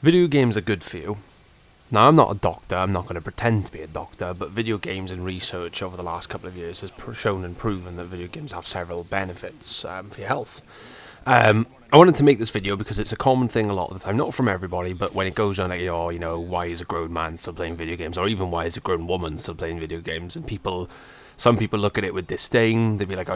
Video games are good for you. Now, I'm not a doctor, I'm not going to pretend to be a doctor, but video games and research over the last couple of years has shown and proven that video games have several benefits for your health. I wanted to make this video because it's a common thing a lot of the time, not from everybody, but when it goes on, like, why is a grown man still playing video games, or even why is a grown woman still playing video games, and some people look at it with disdain. They'd be like,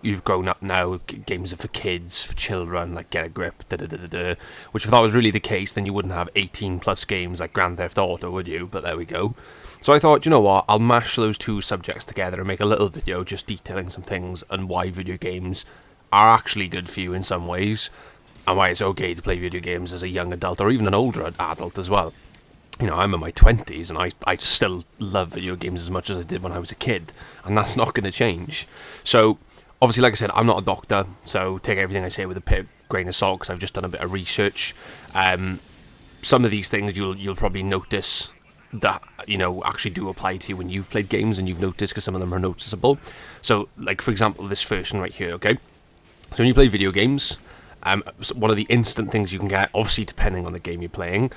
you've grown up now. Games are for kids, for children. Like, get a grip. Da da da da da. Which, if that was really the case, then you wouldn't have 18 plus games like Grand Theft Auto, would you? But there we go. So I thought, you know what? I'll mash those two subjects together and make a little video just detailing some things and why video games are actually good for you in some ways, and why it's okay to play video games as a young adult or even an older adult as well. I'm in my 20s and I still love video games as much as I did when I was a kid, and that's not going to change. So, obviously, like I said, I'm not a doctor, so take everything I say with a grain of salt because I've just done a bit of research. Some of these things you'll probably notice that, actually do apply to you when you've played games, and you've noticed because some of them are noticeable. So, like, for example, this first one right here, okay? So when you play video games, one of the instant things you can get, obviously depending on the game you're playing,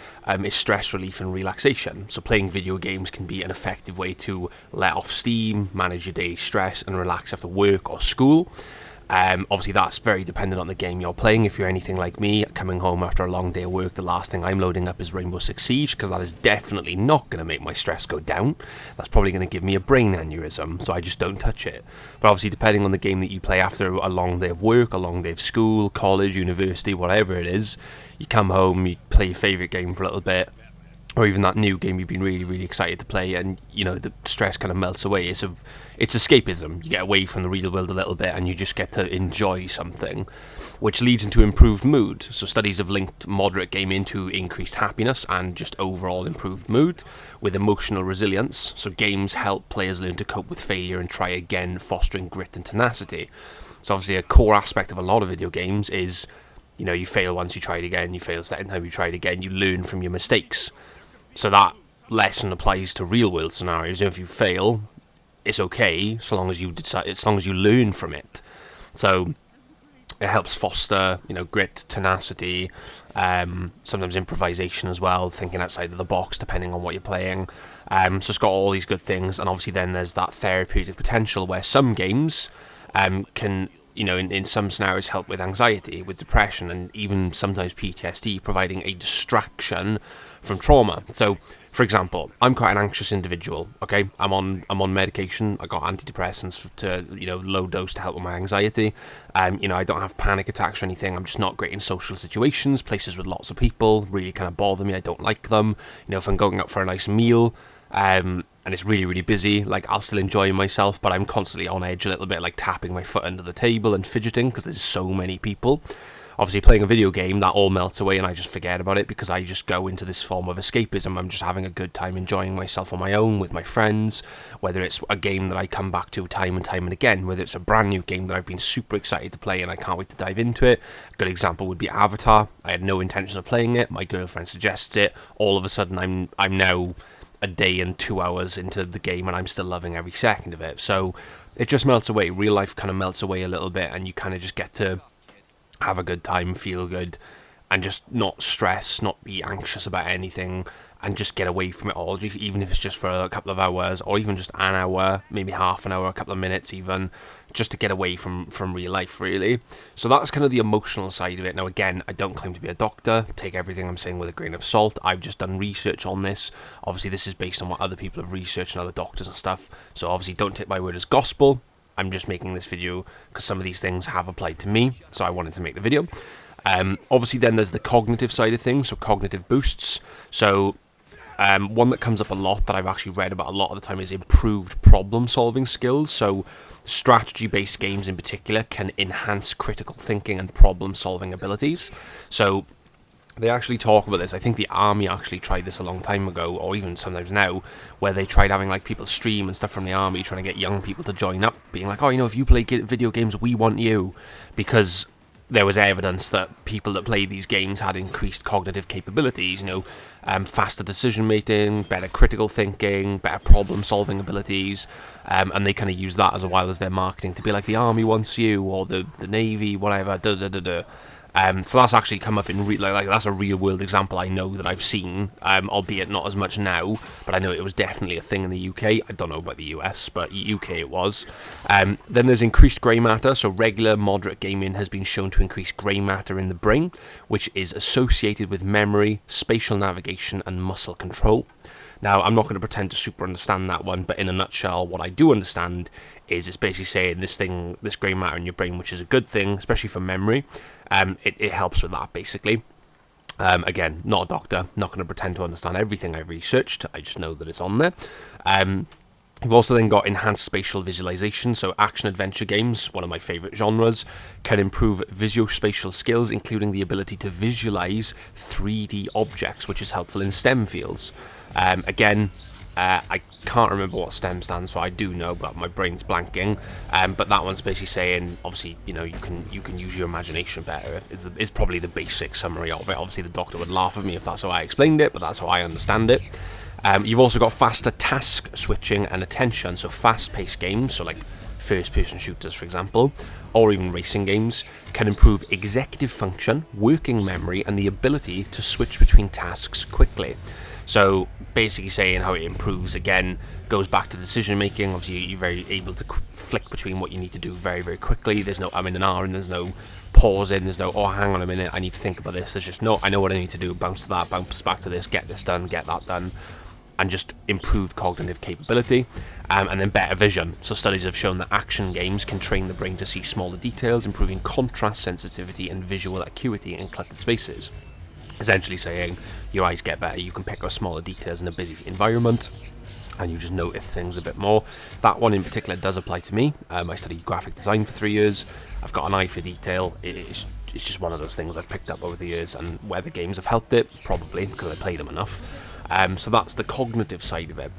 is stress relief and relaxation. So playing video games can be an effective way to let off steam, manage your day's stress, and relax after work or school. Obviously, that's very dependent on the game you're playing. If you're anything like me, coming home after a long day of work, the last thing I'm loading up is Rainbow Six Siege, because that is definitely not going to make my stress go down. That's probably going to give me a brain aneurysm, so I just don't touch it. But obviously, depending on the game that you play after a long day of work, a long day of school, college, university, whatever it is, you come home, you play your favourite game for a little bit, or even that new game you've been really, really excited to play, and the stress kind of melts away. It's escapism. You get away from the real world a little bit, and you just get to enjoy something, which leads into improved mood. So studies have linked moderate gaming to increased happiness and just overall improved mood with emotional resilience. So games help players learn to cope with failure and try again, fostering grit and tenacity. So obviously a core aspect of a lot of video games is, you fail once, you try it again, you fail a second time, you try it again, you learn from your mistakes. So that lesson applies to real world scenarios. If you fail, it's okay so long as you learn from it. So it helps foster, grit, tenacity, sometimes improvisation as well, thinking outside of the box depending on what you're playing. So it's got all these good things, and obviously then there's that therapeutic potential where some games can, in some scenarios help with anxiety, with depression, and even sometimes PTSD, providing a distraction from trauma. So, for example, I'm quite an anxious individual, okay? I'm on medication. I got antidepressants to, low dose to help with my anxiety. I don't have panic attacks or anything. I'm just not great in social situations, places with lots of people, really kind of bother me. I don't like them. If I'm going out for a nice meal, and it's really, really busy, like, I'll still enjoy myself, but I'm constantly on edge a little bit, like tapping my foot under the table and fidgeting because there's so many people. Obviously, playing a video game, that all melts away and I just forget about it because I just go into this form of escapism. I'm just having a good time enjoying myself on my own with my friends, whether it's a game that I come back to time and again, whether it's a brand new game that I've been super excited to play and I can't wait to dive into it. A good example would be Avatar. I had no intention of playing it. My girlfriend suggests it. All of a sudden, I'm now a day and 2 hours into the game and I'm still loving every second of it. So it just melts away. Real life kind of melts away a little bit, and you kind of just get to have a good time, feel good, and just not stress, not be anxious about anything, and just get away from it all, even if it's just for a couple of hours, or even just an hour, maybe half an hour, a couple of minutes even, just to get away from real life, really. So that's kind of the emotional side of it. Now, again, I don't claim to be a doctor. Take everything I'm saying with a grain of salt. I've just done research on this. Obviously, this is based on what other people have researched and other doctors and stuff. So obviously, don't take my word as gospel. I'm just making this video because some of these things have applied to me, so I wanted to make the video. Obviously, then there's the cognitive side of things, so cognitive boosts. So one that comes up a lot that I've actually read about a lot of the time is improved problem-solving skills. So strategy-based games in particular can enhance critical thinking and problem-solving abilities. So they actually talk about this. I think the army actually tried this a long time ago, or even sometimes now, where they tried having like people stream and stuff from the army, trying to get young people to join up, being like, if you play video games, we want you, because there was evidence that people that played these games had increased cognitive capabilities, faster decision making, better critical thinking, better problem solving abilities, and they kind of use that as well as their marketing to be like, the army wants you, or the navy, whatever, So that's actually come up in like that's a real world example I know that I've seen, albeit not as much now, but I know it was definitely a thing in the UK. I don't know about the US, but UK it was. Then there's increased grey matter. So regular moderate gaming has been shown to increase grey matter in the brain, which is associated with memory, spatial navigation, and muscle control. Now, I'm not going to pretend to super understand that one, but in a nutshell, what I do understand is it's basically saying this grey matter in your brain, which is a good thing, especially for memory, it helps with that, basically. Again, not a doctor, not going to pretend to understand everything I've researched, I just know that it's on there. We've also then got enhanced spatial visualization, so action-adventure games, one of my favourite genres, can improve visuospatial skills, including the ability to visualize 3D objects, which is helpful in STEM fields. Again, I can't remember what STEM stands for. I do know, but my brain's blanking. But that one's basically saying, obviously, you can use your imagination better. Is probably the basic summary of it. Obviously, the doctor would laugh at me if that's how I explained it, but that's how I understand it. You've also got faster task switching and attention, so fast-paced games, so like first-person shooters, for example, or even racing games, can improve executive function, working memory, and the ability to switch between tasks quickly. So basically saying how it improves, again, goes back to decision making. Obviously, you're very able to flick between what you need to do very, very quickly. There's no, I'm in an hour, and there's no pause in, there's no, oh, hang on a minute, I need to think about this. There's just, no, I know what I need to do, bounce to that, bounce back to this, get this done, get that done. And just improved cognitive capability, and then better vision. So studies have shown that action games can train the brain to see smaller details, improving contrast sensitivity and visual acuity in cluttered spaces. Essentially saying your eyes get better, you can pick up smaller details in a busy environment, and you just notice things a bit more. That one in particular does apply to me. I studied graphic design for 3 years. I've got an eye for detail. It's just one of those things I've picked up over the years, and whether games have helped it, probably, because I play them enough. So that's the cognitive side of it.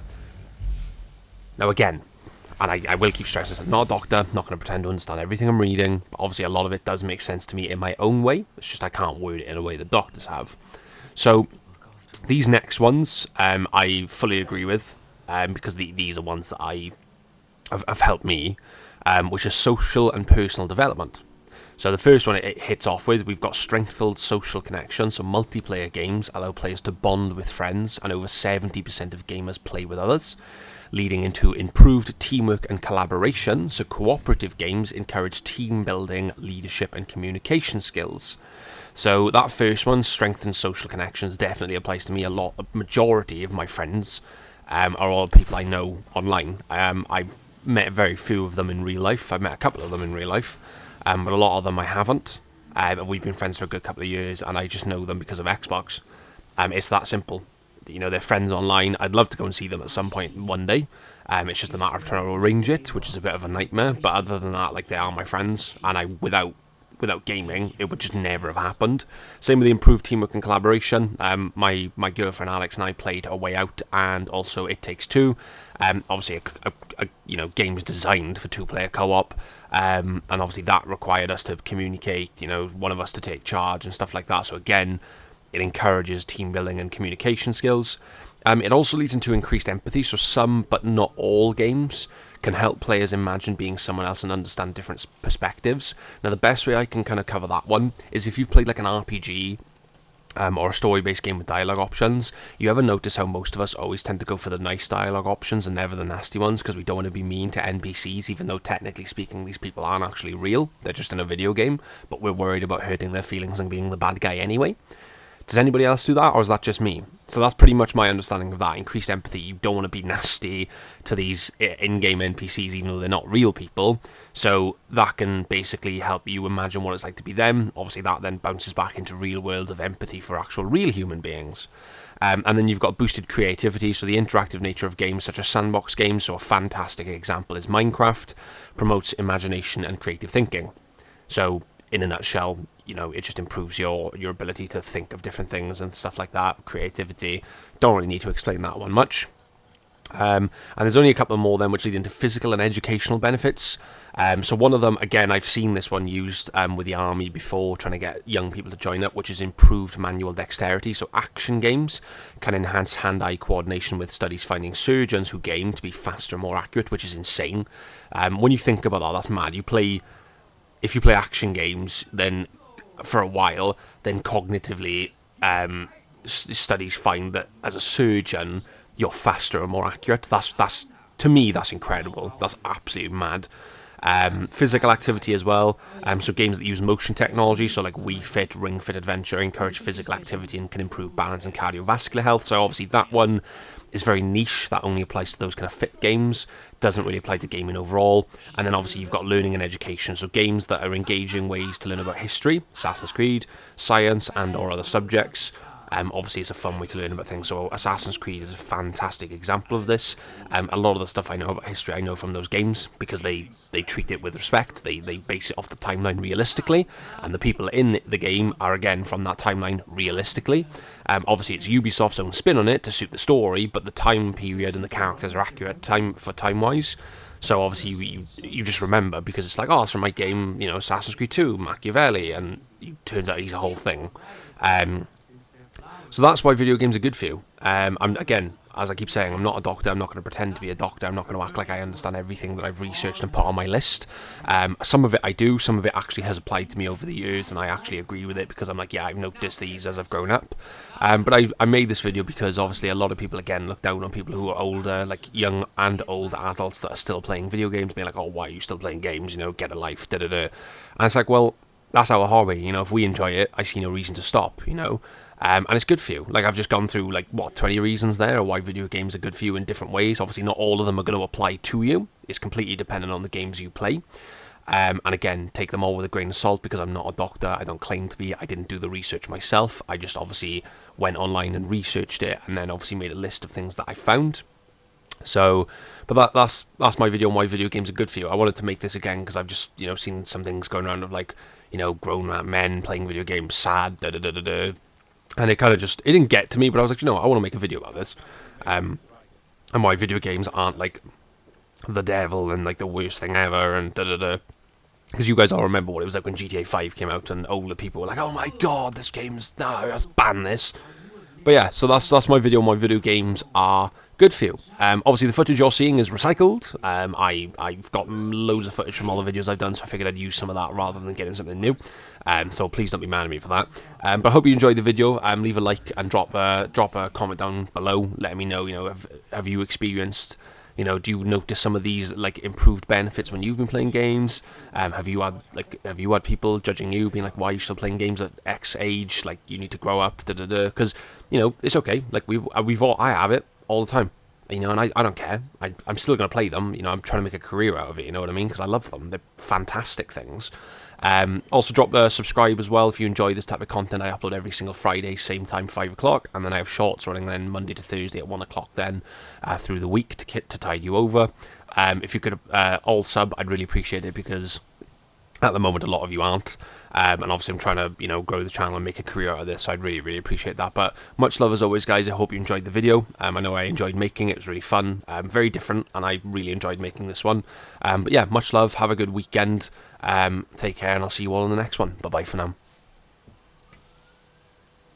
Now again, and I will keep stressing this, I'm not a doctor, not going to pretend to understand everything I'm reading, but obviously a lot of it does make sense to me in my own way. It's just I can't word it in a way that doctors have. So these next ones I fully agree with, because these are ones that have helped me, which is social and personal development. So the first one it hits off with, we've got strengthened social connection. So multiplayer games allow players to bond with friends, and over 70% of gamers play with others, leading into improved teamwork and collaboration. So cooperative games encourage team building, leadership, and communication skills. So that first one, strengthened social connections, definitely applies to me a lot. A majority of my friends are all people I know online. I've met very few of them in real life. I've met a couple of them in real life. But a lot of them I haven't. And we've been friends for a good couple of years, and I just know them because of Xbox. It's that simple. You know, they're friends online. I'd love to go and see them at some point one day. It's just a matter of trying to arrange it, which is a bit of a nightmare. But other than that, like, they are my friends, and without gaming, it would just never have happened. Same with the improved teamwork and collaboration. My girlfriend Alex and I played A Way Out and also It Takes Two. Obviously, a game's designed for two-player co-op, and obviously that required us to communicate. One of us to take charge and stuff like that. So again, it encourages team building and communication skills. It also leads into increased empathy, so some, but not all games can help players imagine being someone else and understand different perspectives. Now, the best way I can kind of cover that one is if you've played like an RPG or a story-based game with dialogue options, you ever notice how most of us always tend to go for the nice dialogue options and never the nasty ones because we don't want to be mean to NPCs, even though technically speaking these people aren't actually real, they're just in a video game, but we're worried about hurting their feelings and being the bad guy anyway. Does anybody else do that, or is that just me? So that's pretty much my understanding of that. Increased empathy. You don't want to be nasty to these in-game NPCs, even though they're not real people. So that can basically help you imagine what it's like to be them. Obviously, that then bounces back into real world of empathy for actual real human beings. And then you've got boosted creativity. So the interactive nature of games such as sandbox games, so a fantastic example is Minecraft, promotes imagination and creative thinking. So in a nutshell, it just improves your ability to think of different things and stuff like that. Creativity. Don't really need to explain that one much. And there's only a couple more then which lead into physical and educational benefits. So one of them, again, I've seen this one used with the army before, trying to get young people to join up, which is improved manual dexterity. So action games can enhance hand-eye coordination, with studies finding surgeons who game to be faster and more accurate, which is insane. When you think about that, that's mad. If you play action games, then for a while, then cognitively, studies find that as a surgeon, you're faster and more accurate. That's to me, that's incredible. That's absolutely mad. Physical activity as well. So games that use motion technology, so like Wii Fit, Ring Fit Adventure, encourage physical activity and can improve balance and cardiovascular health. So obviously that one is very niche. That only applies to those kind of fit games. Doesn't really apply to gaming overall. And then obviously you've got learning and education. So games that are engaging ways to learn about history, Assassin's Creed, science, and or other subjects. Obviously, it's a fun way to learn about things. So Assassin's Creed is a fantastic example of this. A lot of the stuff I know about history, I know from those games because they treat it with respect. They base it off the timeline realistically, and the people in the game are, again, from that timeline realistically. Obviously, it's Ubisoft's own spin on it to suit the story, but the time period and the characters are accurate time-wise. So obviously you just remember because it's like, oh, it's from my game, Assassin's Creed 2, Machiavelli, and it turns out he's a whole thing. So that's why video games are good for you. Again, as I keep saying, I'm not a doctor. I'm not going to pretend to be a doctor. I'm not going to act like I understand everything that I've researched and put on my list. Some of it I do. Some of it actually has applied to me over the years, and I actually agree with it because I'm like, yeah, I've noticed these as I've grown up. But I made this video because obviously a lot of people, again, look down on people who are older, like young and old adults that are still playing video games, being like, oh, why are you still playing games? Get a life, da-da-da. And it's like, well, that's our hobby. If we enjoy it, I see no reason to stop, and it's good for you. Like, I've just gone through, 20 reasons there why video games are good for you in different ways. Obviously, not all of them are going to apply to you. It's completely dependent on the games you play. And again, take them all with a grain of salt because I'm not a doctor. I don't claim to be. I didn't do the research myself. I just obviously went online and researched it and then obviously made a list of things that I found. So, but that's my video on why video games are good for you. I wanted to make this again because I've just, seen some things going around of grown men playing video games, sad, da-da-da-da-da. And it kind of it didn't get to me, but I was like, I want to make a video about this. And why video games aren't like the devil and like the worst thing ever and da-da-da. Because you guys all remember what it was like when GTA 5 came out and older people were like, oh my god, this game's, no, let's ban this. But yeah, so that's my video on why video games are good for you. Obviously, the footage you're seeing is recycled. I've got loads of footage from all the videos I've done, so I figured I'd use some of that rather than getting something new. So please don't be mad at me for that. But I hope you enjoyed the video. Leave a like and drop a comment down below, letting me know. Have you experienced? Do you notice some of these improved benefits when you've been playing games? Have you had people judging you, being like, why are you still playing games at X age? Like, you need to grow up, da da da. Because it's okay. Like I have it all the time. And I don't care. I'm still going to play them. I'm trying to make a career out of it, you know what I mean? Because I love them. They're fantastic things. Also, drop a subscribe as well if you enjoy this type of content. I upload every single Friday, same time, 5 o'clock. And then I have shorts running then Monday to Thursday at 1 o'clock then through the week to tide you over. If you could all sub, I'd really appreciate it because at the moment, a lot of you aren't. And obviously, I'm trying to, grow the channel and make a career out of this. So I'd really, really appreciate that. But much love as always, guys. I hope you enjoyed the video. I know I enjoyed making it. It was really fun. Very different. And I really enjoyed making this one. But yeah, much love. Have a good weekend. Take care. And I'll see you all in the next one. Bye-bye for now.